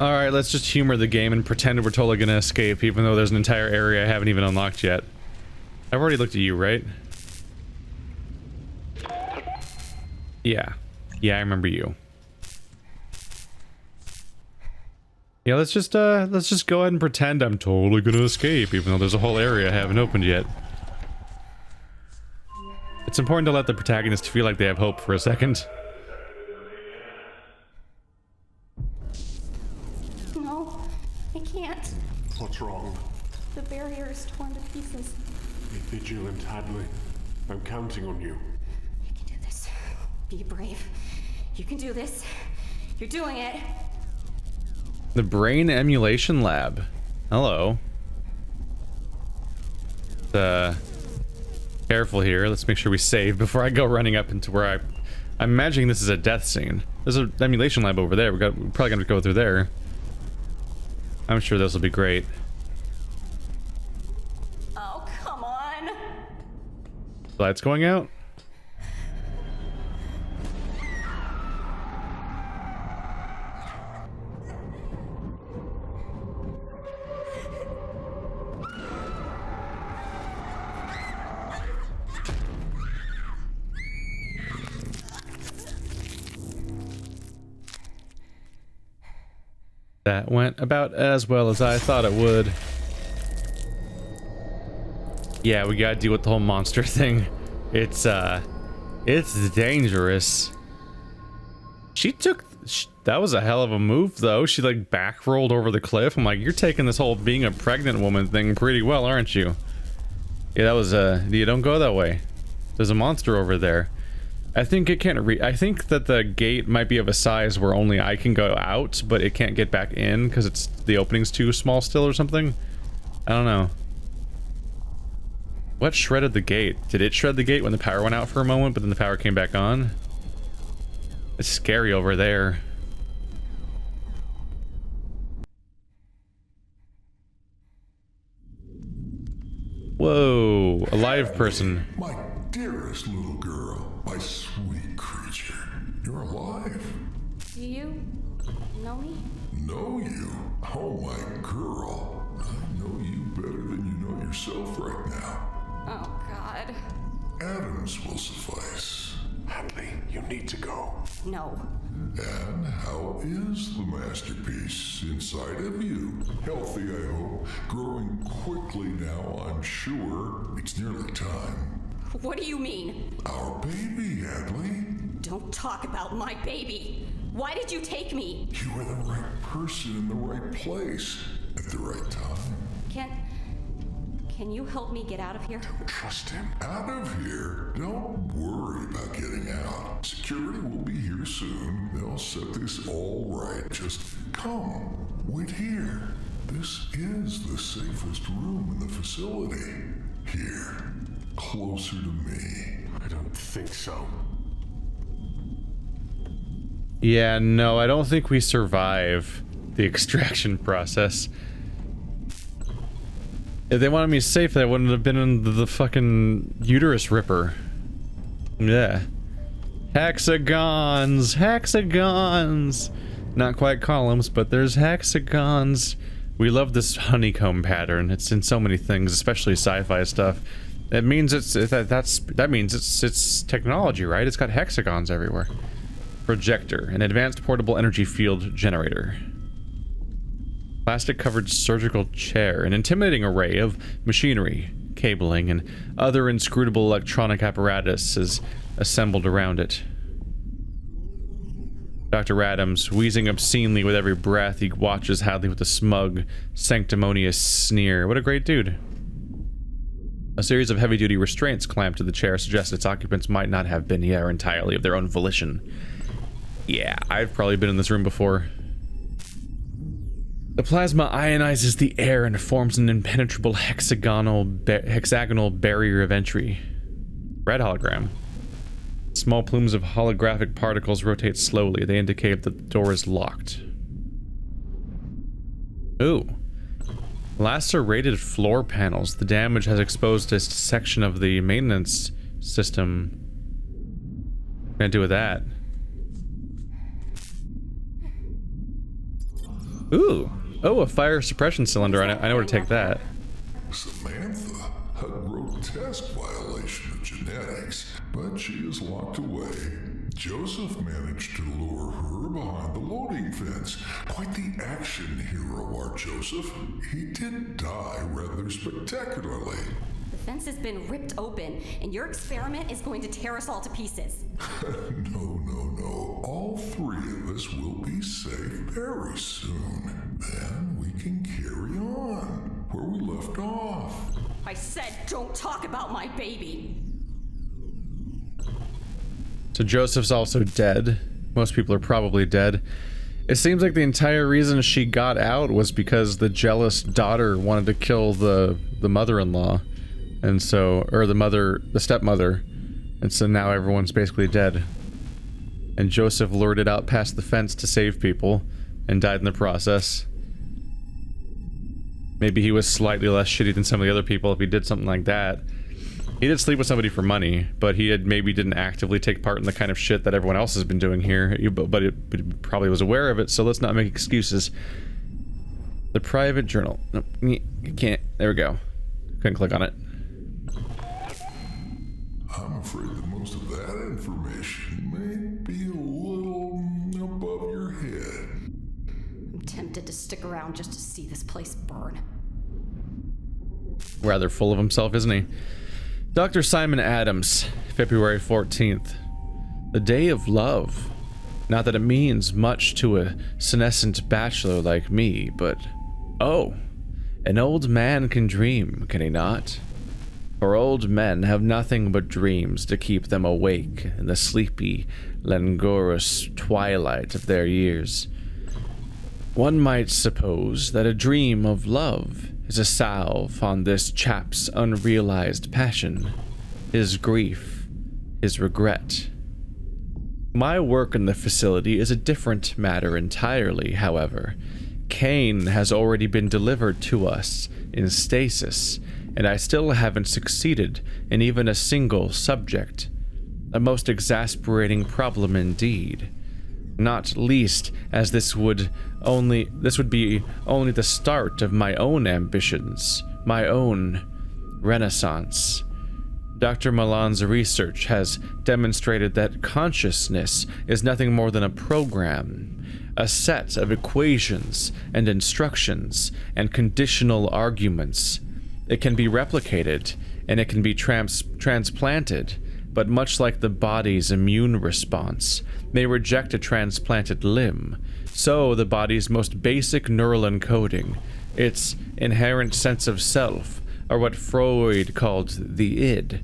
Alright, let's just humor the game and pretend we're totally gonna escape, even though there's an entire area I haven't even unlocked yet. I've already looked at you, right? Yeah. Yeah, I remember you. Yeah, let's just go ahead and pretend I'm totally gonna escape, even though there's a whole area I haven't opened yet. It's important to let the protagonist feel like they have hope for a second. No, I can't. What's wrong? The barrier is torn to pieces. Be vigilant, Hadley. I'm counting on you. You can do this. Be brave. You can do this. You're doing it. The brain emulation lab. Hello. Careful here. Let's make sure we save before I go running up into where I'm imagining this is a death scene. There's an emulation lab over there. We're probably gonna go through there. I'm sure this will be great. Oh, come on. Lights going out. That went about as well as I thought it would. Yeah, we gotta deal with the whole monster thing. It's dangerous. That was a hell of a move, though. She, like, back rolled over the cliff. I'm like, you're taking this whole being a pregnant woman thing pretty well, aren't you? Yeah, that was, you don't go that way. There's a monster over there. I think it can't I think that the gate might be of a size where only I can go out, but it can't get back in because the opening's too small still or something. I don't know. What shredded the gate? Did it shred the gate when the power went out for a moment, but then the power came back on? It's scary over there. Whoa, a live person. My dearest little girl, my sweet creature, you're alive. Do you know me? Know you? Oh, my girl. I know you better than you know yourself right now. Oh, God. Atoms will suffice. Hadley, you need to go. No. And how is the masterpiece inside of you? Healthy, I hope. Growing quickly now, I'm sure. It's nearly time. What do you mean? Our baby, Hadley. Don't talk about my baby. Why did you take me? You were the right person in the right place at the right time. Can you help me get out of here? Trust him. Out of here? Don't worry about getting out. Security will be here soon. They'll set this all right. Just come. Wait here. This is the safest room in the facility. Here. Closer to me. I don't think so. Yeah, no, I don't think we survive the extraction process. If they wanted me safe, they wouldn't have been in the fucking uterus ripper. Yeah. Hexagons! Hexagons! Not quite columns, but there's hexagons. We love this honeycomb pattern. It's in so many things, especially sci-fi stuff. It means that means it's technology, right? It's got hexagons everywhere. Projector, an advanced portable energy field generator. Plastic-covered surgical chair, an intimidating array of machinery, cabling, and other inscrutable electronic apparatus is assembled around it. Dr. Adams, wheezing obscenely with every breath, he watches Hadley with a smug, sanctimonious sneer. What a great dude. A series of heavy-duty restraints clamped to the chair suggest its occupants might not have been here entirely of their own volition. Yeah, I've probably been in this room before. The plasma ionizes the air and forms an impenetrable hexagonal barrier of entry. Red hologram. Small plumes of holographic particles rotate slowly. They indicate that the door is locked. Ooh. Lacerated floor panels. The damage has exposed a section of the maintenance system. What can I do with that? Ooh. Oh, a fire suppression cylinder. I know where to take that. Samantha, a grotesque violation of genetics, but she is locked away. Joseph managed to lure her behind the loading fence. Quite the action hero, our Joseph. He did die rather spectacularly. The fence has been ripped open, and your experiment is going to tear us all to pieces. No. All three of us will be safe very soon. Then we can carry on where we left off. I said don't talk about my baby. So Joseph's also dead. Most people are probably dead. It seems like the entire reason she got out was because the jealous daughter wanted to kill the mother-in-law. And so, or the stepmother. And so now everyone's basically dead. And Joseph lured it out past the fence to save people and died in the process. Maybe he was slightly less shitty than some of the other people if he did something like that. He did sleep with somebody for money, but he maybe didn't actively take part in the kind of shit that everyone else has been doing here. But he probably was aware of it, so let's not make excuses. The private journal. Nope, you can't. There we go. Couldn't click on it. I'm afraid that most of that information may be a little above your head. I'm tempted to stick around just to see this place burn. Rather full of himself, isn't he? Dr. Simon Adams, February 14th. The day of love. Not that it means much to a senescent bachelor like me, but... Oh, an old man can dream, can he not? For old men have nothing but dreams to keep them awake in the sleepy, languorous twilight of their years. One might suppose that a dream of love is a salve on this chap's unrealized passion, his grief, his regret. My work in the facility is a different matter entirely, however. Cayne has already been delivered to us in stasis, and I still haven't succeeded in even a single subject. A most exasperating problem indeed. Not least as this would be only the start of my own ambitions, my own renaissance. Dr. Milan's research has demonstrated that consciousness is nothing more than a program, a set of equations and instructions and conditional arguments. It can be replicated and it can be transplanted, but much like the body's immune response may reject a transplanted limb, so the body's most basic neural encoding, its inherent sense of self, or what Freud called the id,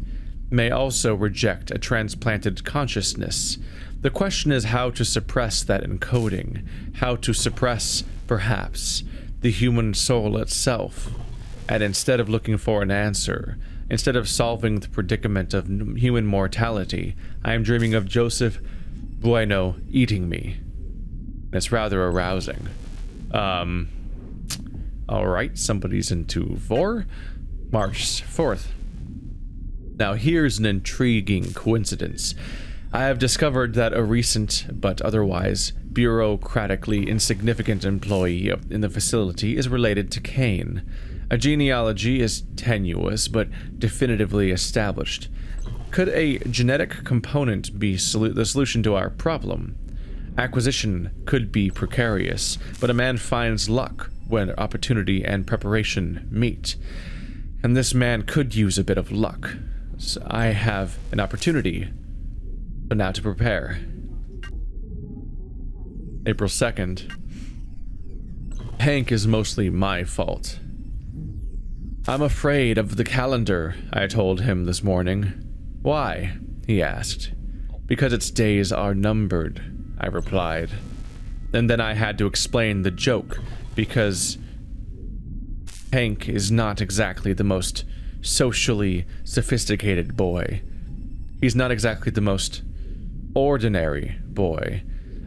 may also reject a transplanted consciousness. The question is how to suppress that encoding, how to suppress, perhaps, the human soul itself. And instead of looking for an answer, instead of solving the predicament of human mortality, I am dreaming of Joseph Bueno eating me. It's rather arousing. Alright, somebody's into 4. March 4th. Now here's an intriguing coincidence. I have discovered that a recent, but otherwise bureaucratically insignificant employee in the facility is related to Cayne. A genealogy is tenuous, but definitively established. Could a genetic component be the solution to our problem? Acquisition could be precarious, but a man finds luck when opportunity and preparation meet. And this man could use a bit of luck. So I have an opportunity, but now to prepare. April 2nd. Hank is mostly my fault. I'm afraid of the calendar, I told him this morning. Why? He asked. Because its days are numbered, I replied. And then I had to explain the joke, because Hank is not exactly the most socially sophisticated boy. He's not exactly the most ordinary boy.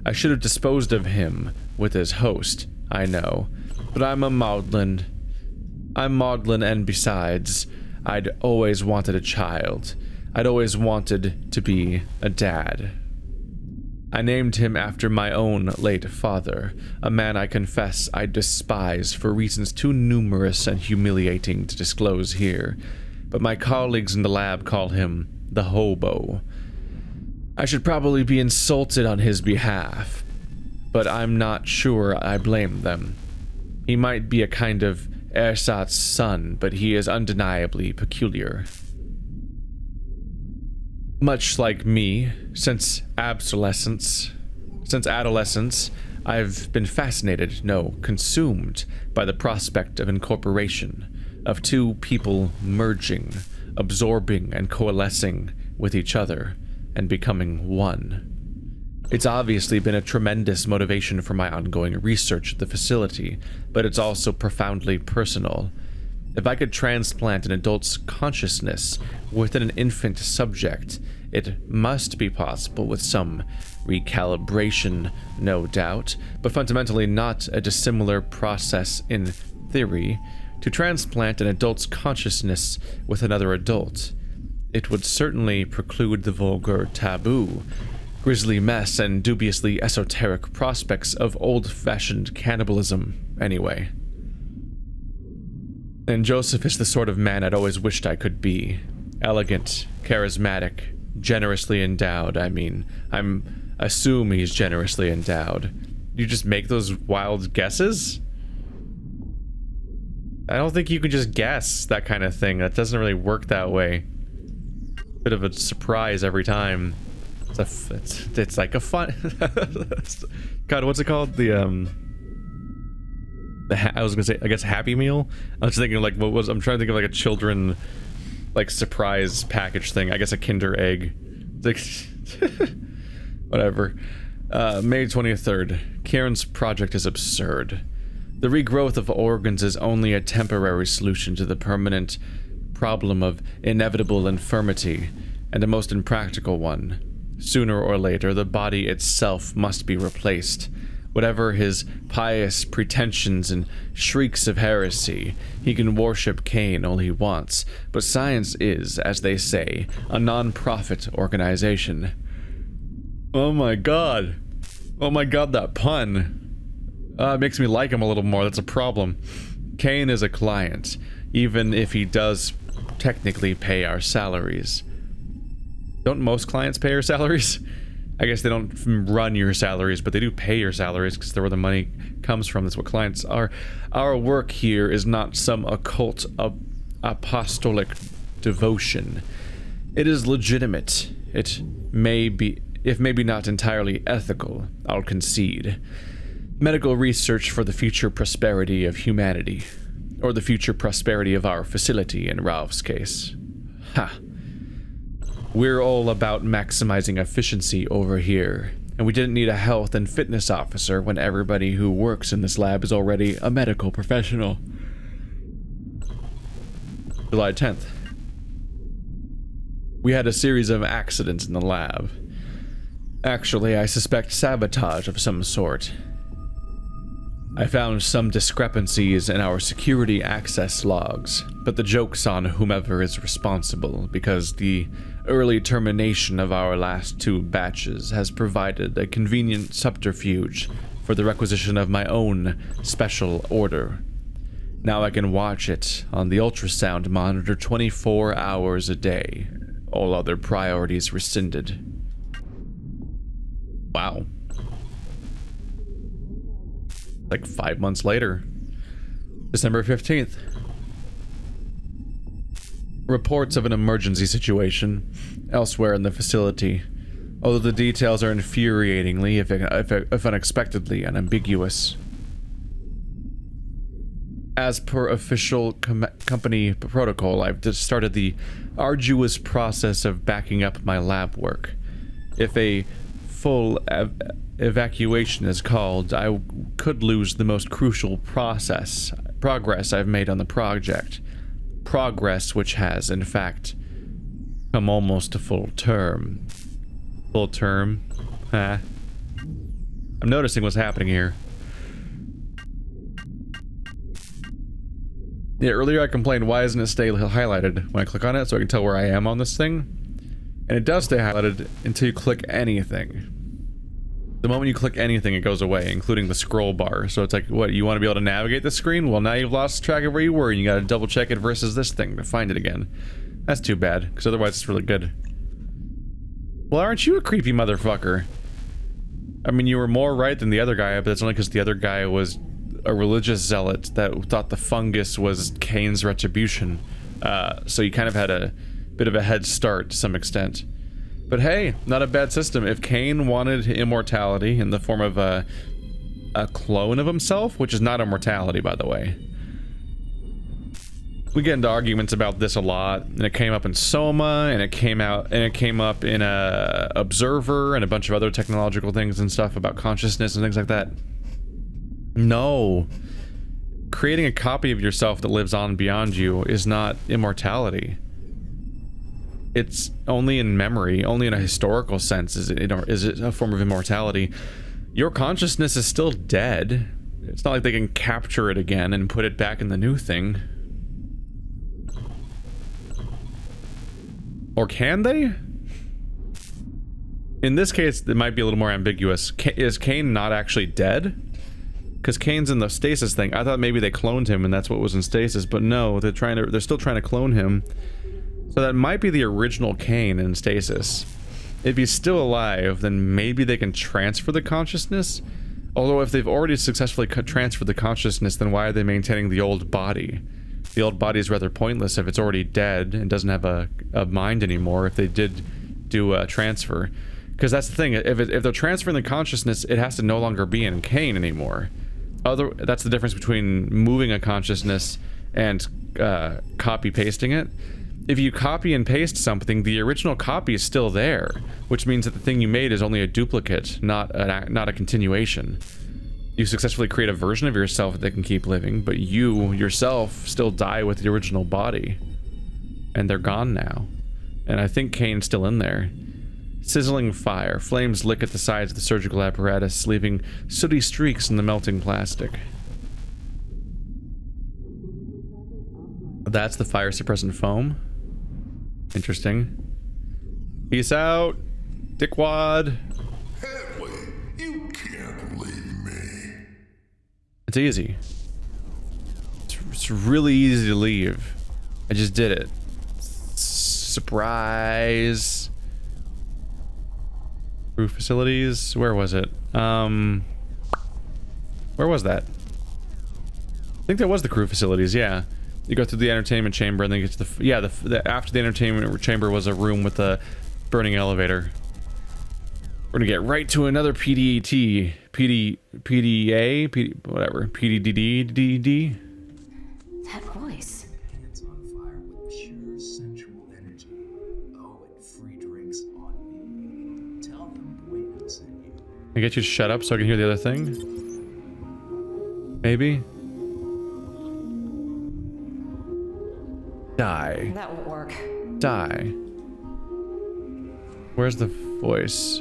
I should have disposed of him with his host, I know, but I'm maudlin, and besides, I'd always wanted a child. I'd always wanted to be a dad. I named him after my own late father, a man I confess I despise for reasons too numerous and humiliating to disclose here, but my colleagues in the lab call him the Hobo. I should probably be insulted on his behalf, but I'm not sure I blame them. He might be a kind of ersatz son, but he is undeniably peculiar. Much like me, since adolescence, I've been fascinated, no, consumed by the prospect of incorporation, of two people merging, absorbing and coalescing with each other, and becoming one. It's obviously been a tremendous motivation for my ongoing research at the facility, but it's also profoundly personal. If I could transplant an adult's consciousness within an infant subject, it must be possible with some recalibration, no doubt, but fundamentally not a dissimilar process in theory, to transplant an adult's consciousness with another adult. It would certainly preclude the vulgar taboo, grisly mess, and dubiously esoteric prospects of old-fashioned cannibalism, anyway. And Joseph is the sort of man I'd always wished I could be. Elegant, charismatic, generously endowed. I'm assume he's generously endowed. You just make those wild guesses? I don't think you can just guess that kind of thing. That doesn't really work that way. Bit of a surprise every time. It's like a fun. God, what's it called? I was gonna say, I guess, Happy Meal. I was thinking like I'm trying to think of like a children like surprise package thing. I guess a Kinder Egg. Like, whatever. May 23rd. Kieran's project is absurd. The regrowth of organs is only a temporary solution to the permanent problem of inevitable infirmity, and a most impractical one. Sooner or later, the body itself must be replaced. Whatever his pious pretensions and shrieks of heresy, he can worship Cayne all he wants, but science is, as they say, a non-profit organization. Oh my god. Oh my god, that pun. It makes me like him a little more. That's a problem. Cayne is a client, even if he does technically pay our salaries. Don't most clients pay your salaries? I guess they don't run your salaries, but they do pay your salaries because they're where the money comes from. That's what clients are. Our work here is not some occult apostolic devotion. It is legitimate. It may be, if maybe not entirely ethical, I'll concede. Medical research for the future prosperity of humanity. Or the future prosperity of our facility, in Ralph's case. Ha. We're all about maximizing efficiency over here, and we didn't need a health and fitness officer when everybody who works in this lab is already a medical professional. July 10th. We had a series of accidents in the lab. Actually, I suspect sabotage of some sort. I found some discrepancies in our security access logs, but the joke's on whomever is responsible, because the early termination of our last two batches has provided a convenient subterfuge for the requisition of my own special order. Now I can watch it on the ultrasound monitor 24 hours a day. All other priorities rescinded. Wow. Like 5 months later. December 15th. Reports of an emergency situation elsewhere in the facility, although the details are infuriatingly, if unexpectedly, unambiguous. As per official company protocol, I've just started the arduous process of backing up my lab work. If a full evacuation is called, I could lose the most crucial progress I've made on the project. Progress which has, in fact, come almost to full term. Full term? I'm noticing what's happening here. Yeah, earlier I complained, why isn't it stay highlighted when I click on it so I can tell where I am on this thing? And it does stay highlighted until you click anything. The moment you click anything, it goes away, including the scroll bar. So it's like, what, you want to be able to navigate the screen? Well, now you've lost track of where you were, and you gotta double check it versus this thing to find it again. That's too bad, because otherwise it's really good. Well, aren't you a creepy motherfucker? I mean, you were more right than the other guy, but that's only because the other guy was a religious zealot that thought the fungus was Cayne's retribution. So you kind of had a bit of a head start to some extent. But hey, not a bad system. If Cayne wanted immortality in the form of a clone of himself, which is not immortality, by the way. We get into arguments about this a lot, and it came up in Soma, and it came up in Observer, and a bunch of other technological things and stuff about consciousness and things like that. No. Creating a copy of yourself that lives on beyond you is not immortality. It's only in memory, only in a historical sense is it a form of immortality. Your consciousness is still dead. It's not like they can capture it again and put it back in the new thing. Or can they? In this case, it might be a little more ambiguous. Is Cayne not actually dead? Because Cayne's in the stasis thing. I thought maybe they cloned him and that's what was in stasis, but no, they're still trying to clone him. So that might be the original Cayne in stasis. If he's still alive, then maybe they can transfer the consciousness. Although if they've already successfully transferred the consciousness, then why are they maintaining the old body? The old body is rather pointless if it's already dead and doesn't have a mind anymore, if they did do a transfer. Because that's the thing, if they're transferring the consciousness, it has to no longer be in Cayne anymore. That's the difference between moving a consciousness and copy-pasting it. If you copy and paste something, the original copy is still there, which means that the thing you made is only a duplicate, not a continuation. You successfully create a version of yourself that can keep living, but you, yourself, still die with the original body. And they're gone now. And I think Cayne's still in there. Sizzling fire. Flames lick at the sides of the surgical apparatus, leaving sooty streaks in the melting plastic. That's the fire suppressant foam. Interesting. Peace out, dickwad. Hadley, you can't leave me. It's easy. It's really easy to leave. I just did it. Surprise. Crew facilities. Where was it? Where was that? I think that was the crew facilities, yeah. You go through the entertainment chamber and then you get to the after the entertainment chamber was a room with a burning elevator. We're gonna get right to another PDAT, whatever, PDDD. That voice. Hands on fire with pure sensual energy. Oh, and free drinks on me. Tell them Boynton sent you. I get you to shut up so I can hear the other thing? Maybe? Die. That won't work. Die. Where's the voice?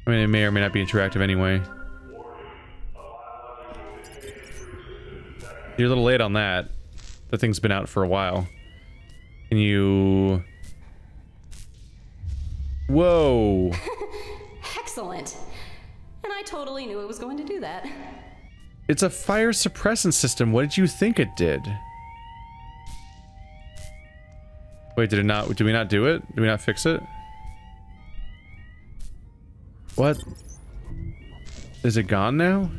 I mean, it may or may not be interactive anyway. You're a little late on that. The thing's been out for a while. Can you... Whoa! Excellent. And I totally knew it was going to do that. It's a fire suppressant system. What did you think it did? Wait, did it not? Did we not do it? Did we not fix it? What? Is it gone now?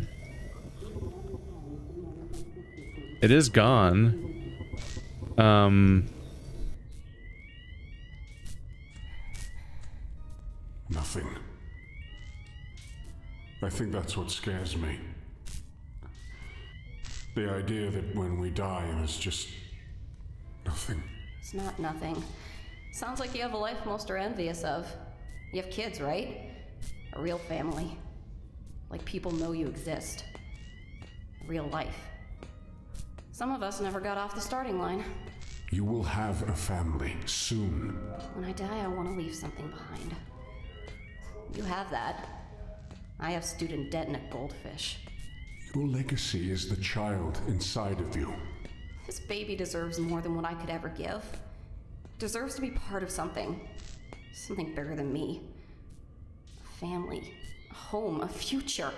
It is gone. Nothing. I think that's what scares me. The idea that when we die, there's just nothing. It's not nothing. Sounds like you have a life most are envious of. You have kids, right? A real family. Like people know you exist. Real life. Some of us never got off the starting line. You will have a family soon. When I die, I want to leave something behind. You have that. I have student debt and a goldfish. Your legacy is the child inside of you. This baby deserves more than what I could ever give. deserves to be part of something. Something bigger than me. A family, a home, a future.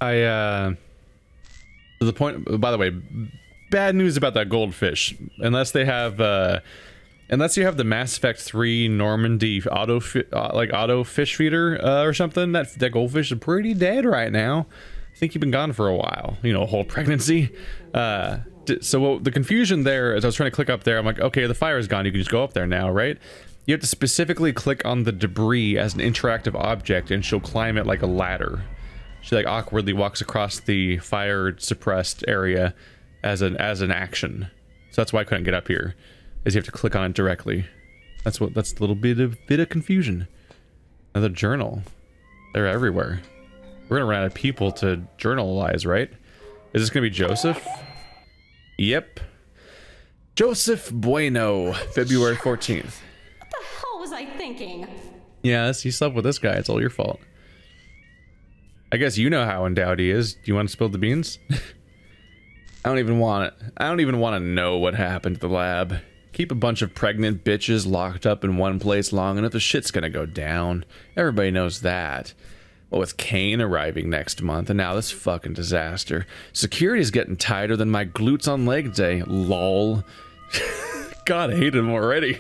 To the point, by the way, bad news about that goldfish. Unless you have the Mass Effect 3 Normandy auto fish feeder or something, that goldfish is pretty dead right now. I think you've been gone for a while, you know, a whole pregnancy. So the confusion there is I was trying to click up there. I'm like, okay, the fire is gone. You can just go up there now, right? You have to specifically click on the debris as an interactive object, and she'll climb it like a ladder. She like awkwardly walks across the fire suppressed area as an action. So that's why I couldn't get up here. Is you have to click on it directly. That's a little bit of confusion. Another journal. They're everywhere. We're gonna run out of people to journalize, right? Is this gonna be Joseph? Yep. Joseph Bueno, February 14th. What the hell was I thinking? Yes, you slept with this guy. It's all your fault. I guess you know how endowed he is. Do you want to spill the beans? I don't even want to know what happened to the lab. Keep a bunch of pregnant bitches locked up in one place long enough, the shit's gonna go down. Everybody knows that. Well, with Cayne arriving next month, and now this fucking disaster. Security's getting tighter than my glutes on leg day. Lol. God, I hate him already.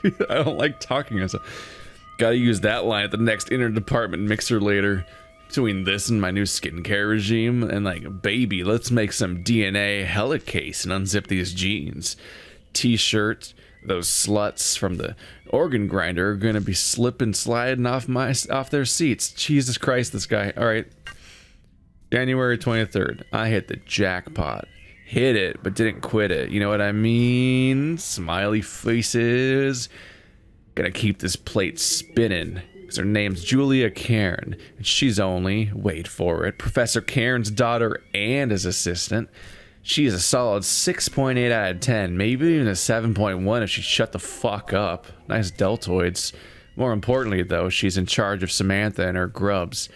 I don't like talking to myself. Gotta use that line at the next inter-department mixer later. Between this and my new skincare regime, and like, baby, let's make some DNA helicase and unzip these jeans. T-shirt, those sluts from the organ grinder are gonna be slipping, sliding off their seats. Jesus Christ, this guy. All right. January 23rd, I hit the jackpot. Hit it, but didn't quit it. You know what I mean? Smiley faces. Gonna keep this plate spinning. Her name's Julia Cayne, and she's only, wait for it, Professor Cairn's daughter and his assistant. She's a solid 6.8 out of 10, maybe even a 7.1 if she shut the fuck up. Nice deltoids. More importantly, though, she's in charge of Samantha and her grubs.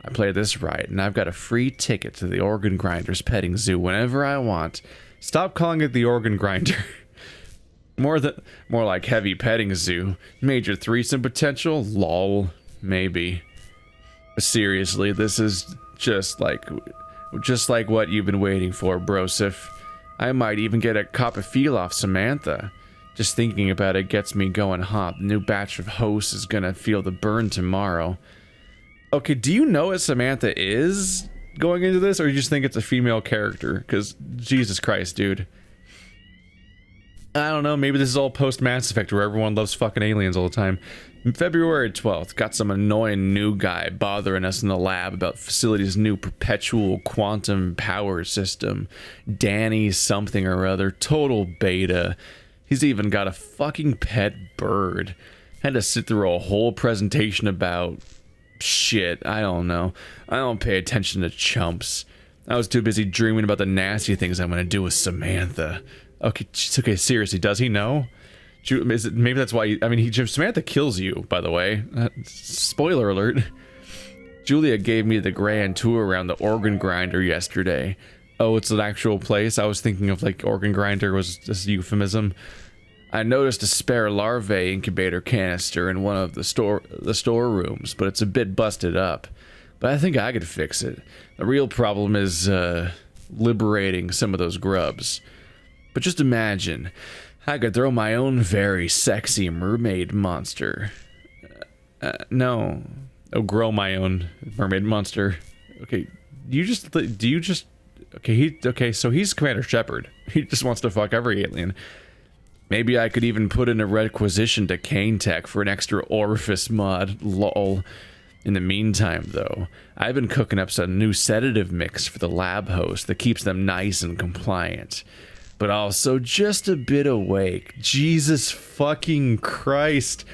I play this right, and I've got a free ticket to the organ grinder's petting zoo whenever I want. Stop calling it the organ grinder. More like heavy petting zoo. Major threesome potential? Lol. Maybe. But seriously, this is just like what you've been waiting for, brosif. I might even get a cop of feel off Samantha. Just thinking about it gets me going hot. The new batch of hosts is gonna feel the burn tomorrow. Okay, do you know what Samantha is going into this, or you just think it's a female character? Because Jesus Christ, dude. I don't know, maybe this is all post-Mass Effect where everyone loves fucking aliens all the time. February 12th, got some annoying new guy bothering us in the lab about facility's new perpetual quantum power system. Danny something or other, total beta. He's even got a fucking pet bird. Had to sit through a whole presentation about shit, I don't know. I don't pay attention to chumps. I was too busy dreaming about the nasty things I'm gonna do with Samantha. Okay, seriously, does he know? Maybe that's why, Samantha kills you, by the way. Spoiler alert. Julia gave me the grand tour around the organ grinder yesterday. Oh, it's an actual place? I was thinking of like organ grinder was just a euphemism. I noticed a spare larvae incubator canister in one of the storerooms, but it's a bit busted up. But I think I could fix it. The real problem is liberating some of those grubs. But just imagine, I could throw my own very sexy mermaid monster. No. Oh, grow my own mermaid monster. Okay, okay, so he's Commander Shepard. He just wants to fuck every alien. Maybe I could even put in a requisition to Cayne Tech for an extra orifice mod, lol. In the meantime, though, I've been cooking up some new sedative mix for the lab host that keeps them nice and compliant. But also just a bit awake. Jesus fucking Christ.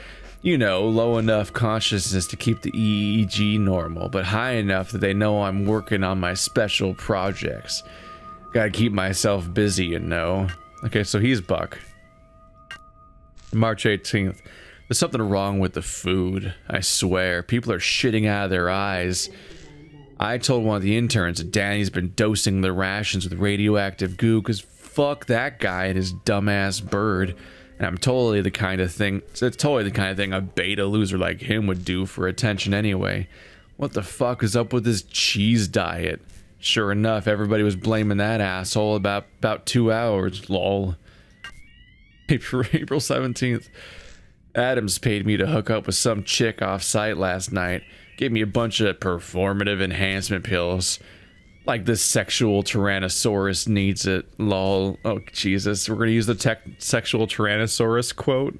You know, low enough consciousness to keep the EEG normal, but high enough that they know I'm working on my special projects. Gotta keep myself busy, you know. Okay, so he's Buck. March 18th. There's something wrong with the food, I swear. People are shitting out of their eyes. I told one of the interns that Danny's been dosing the rations with radioactive goo because fuck that guy and his dumbass bird. And I'm totally the kind of thing, it's totally the kind of thing a beta loser like him would do for attention anyway. What the fuck is up with this cheese diet? Sure enough, everybody was blaming that asshole about 2 hours, lol. April 17th. Adams paid me to hook up with some chick off-site last night. Gave me a bunch of performative enhancement pills. Like this sexual Tyrannosaurus needs it, lol. Oh, Jesus. We're gonna use the sexual Tyrannosaurus quote.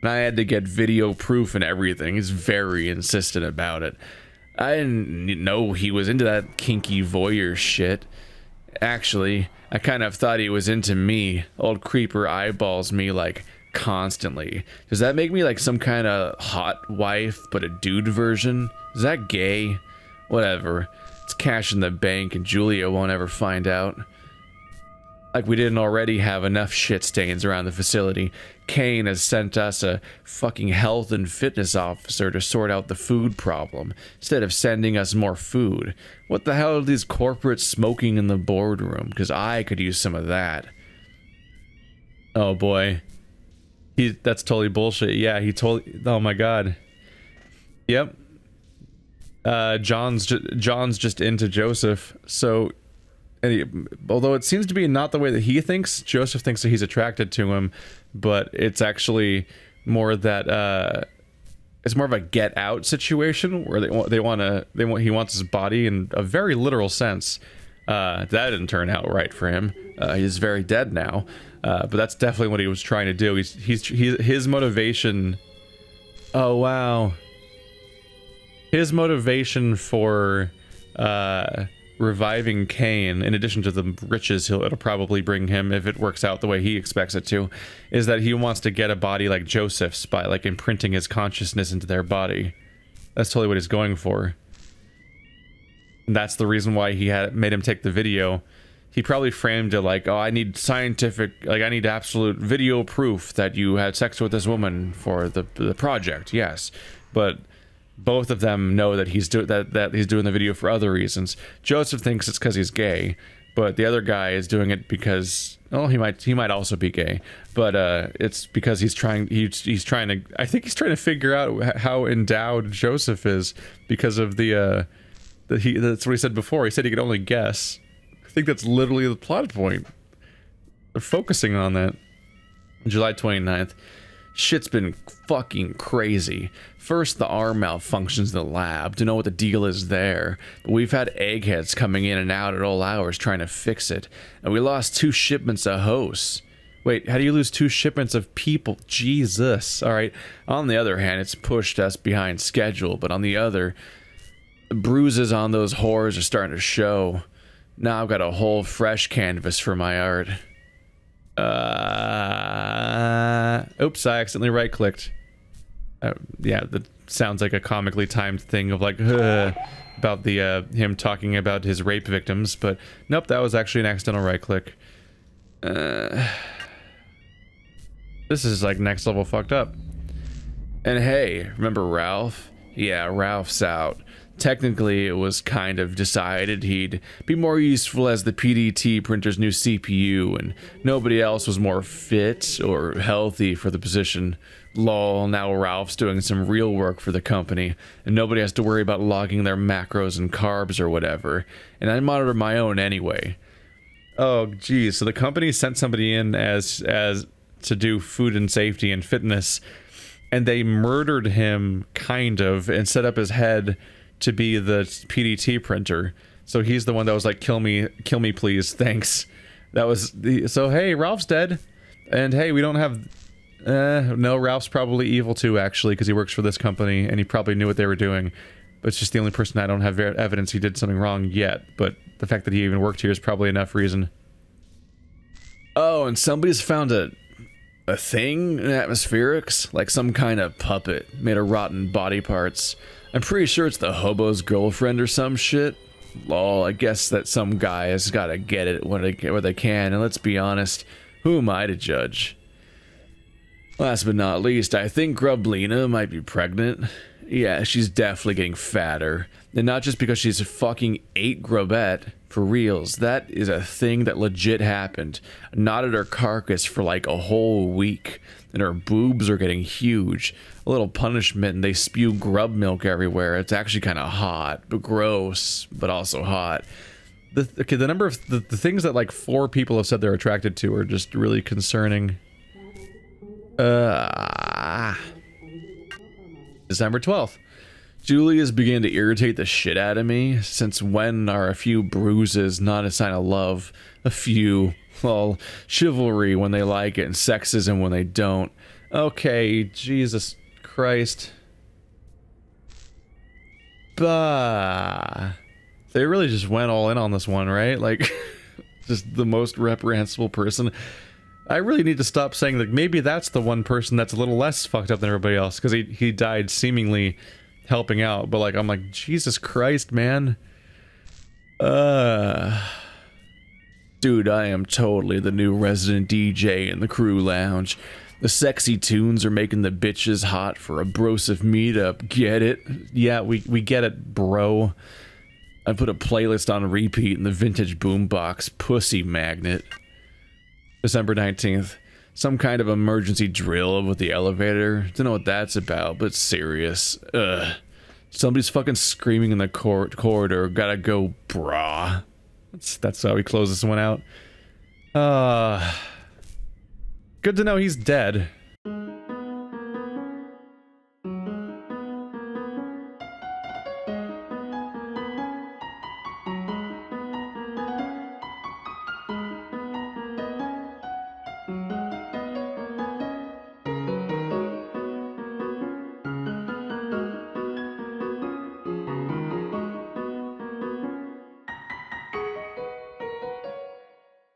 And I had to get video proof and everything. He's very insistent about it. I didn't know he was into that kinky voyeur shit. Actually, I kind of thought he was into me. Old creeper eyeballs me like constantly. Does that make me like some kind of hot wife but a dude version? Is that gay? Whatever. It's cash in the bank and Julia won't ever find out. Like we didn't already have enough shit stains around the facility. Cayne has sent us a fucking health and fitness officer to sort out the food problem, instead of sending us more food. What the hell are these corporates smoking in the boardroom? Because I could use some of that. Oh boy. That's totally bullshit. Yeah, he totally... Oh my god. Yep. John's just into Joseph, so although it seems to be not the way that he thinks, Joseph thinks that he's attracted to him, but it's actually more that it's more of a get out situation where he wants his body in a very literal sense. That didn't turn out right for him. He's very dead now, but that's definitely what he was trying to do. His motivation. Oh wow. His motivation for reviving Cayne, in addition to the riches it'll probably bring him if it works out the way he expects it to, is that he wants to get a body like Joseph's by like imprinting his consciousness into their body. That's totally what he's going for. And that's the reason why he made him take the video. He probably framed it like, oh, I need I need absolute video proof that you had sex with this woman for the project. Yes, but both of them know that he's doing the video for other reasons. Joseph thinks it's because he's gay, but the other guy is doing it because, oh, he might also be gay, but it's because he's trying to, I think he's trying to figure out how endowed Joseph is because of that's what he said before. He said he could only guess. I think that's literally the plot point. They're focusing on that. July 29th. Shit's been fucking crazy. First, the arm malfunctions in the lab to know what the deal is there. But we've had eggheads coming in and out at all hours trying to fix it. And we lost 2 shipments of hosts. Wait, how do you lose 2 shipments of people? Jesus. Alright. On the other hand, it's pushed us behind schedule. But on the other, the bruises on those whores are starting to show. Now I've got a whole fresh canvas for my art. Oops, I accidentally right-clicked. Yeah, that sounds like a comically timed thing of like, about the, him talking about his rape victims, but nope, that was actually an accidental right-click. This is like next level fucked up. And hey, remember Ralph? Yeah, Ralph's out. Technically, it was kind of decided he'd be more useful as the PDT printer's new CPU, and nobody else was more fit or healthy for the position. Lol, now Ralph's doing some real work for the company, and nobody has to worry about logging their macros and carbs or whatever, and I monitor my own anyway. Oh, geez, so the company sent somebody in as to do food and safety and fitness, and they murdered him, kind of, and set up his head to be the PDT printer. So he's the one that was like, kill me please, thanks. That was the, so hey, Ralph's dead. And hey, we don't have, no, Ralph's probably evil too, actually, because he works for this company and he probably knew what they were doing. But it's just the only person I don't have evidence he did something wrong yet. But the fact that he even worked here is probably enough reason. Oh, and somebody's found a thing in atmospherics, like some kind of puppet made of rotten body parts. I'm pretty sure it's the hobo's girlfriend or some shit. Lol, I guess that some guy has gotta get it where they can, and let's be honest, who am I to judge? Last but not least, I think Grublina might be pregnant. Yeah, she's definitely getting fatter. And not just because she's fucking ate Grobette. For reals, that is a thing that legit happened. Knotted her carcass for like a whole week. And her boobs are getting huge. A little punishment, and they spew grub milk everywhere. It's actually kind of hot, but gross, but also hot. The number of the things that like 4 people have said they're attracted to are just really concerning. December 12th. Julie is beginning to irritate the shit out of me. Since when are a few bruises not a sign of love? A few. Well, chivalry when they like it and sexism when they don't. Okay, Jesus Christ. Bah. They really just went all in on this one, right? Like, just the most reprehensible person. I really need to stop saying that maybe that's the one person that's a little less fucked up than everybody else, because he died seemingly helping out, but like I'm like, Jesus Christ, man. Dude, I am totally the new resident DJ in the crew lounge. The sexy tunes are making the bitches hot for a brosif meetup. Get it? Yeah, we get it, bro. I put a playlist on repeat in the vintage boombox. Pussy magnet. December 19th. Some kind of emergency drill with the elevator. Don't know what that's about, but serious. Ugh. Somebody's fucking screaming in the corridor. Gotta go, brah. That's how we close this one out. Good to know he's dead.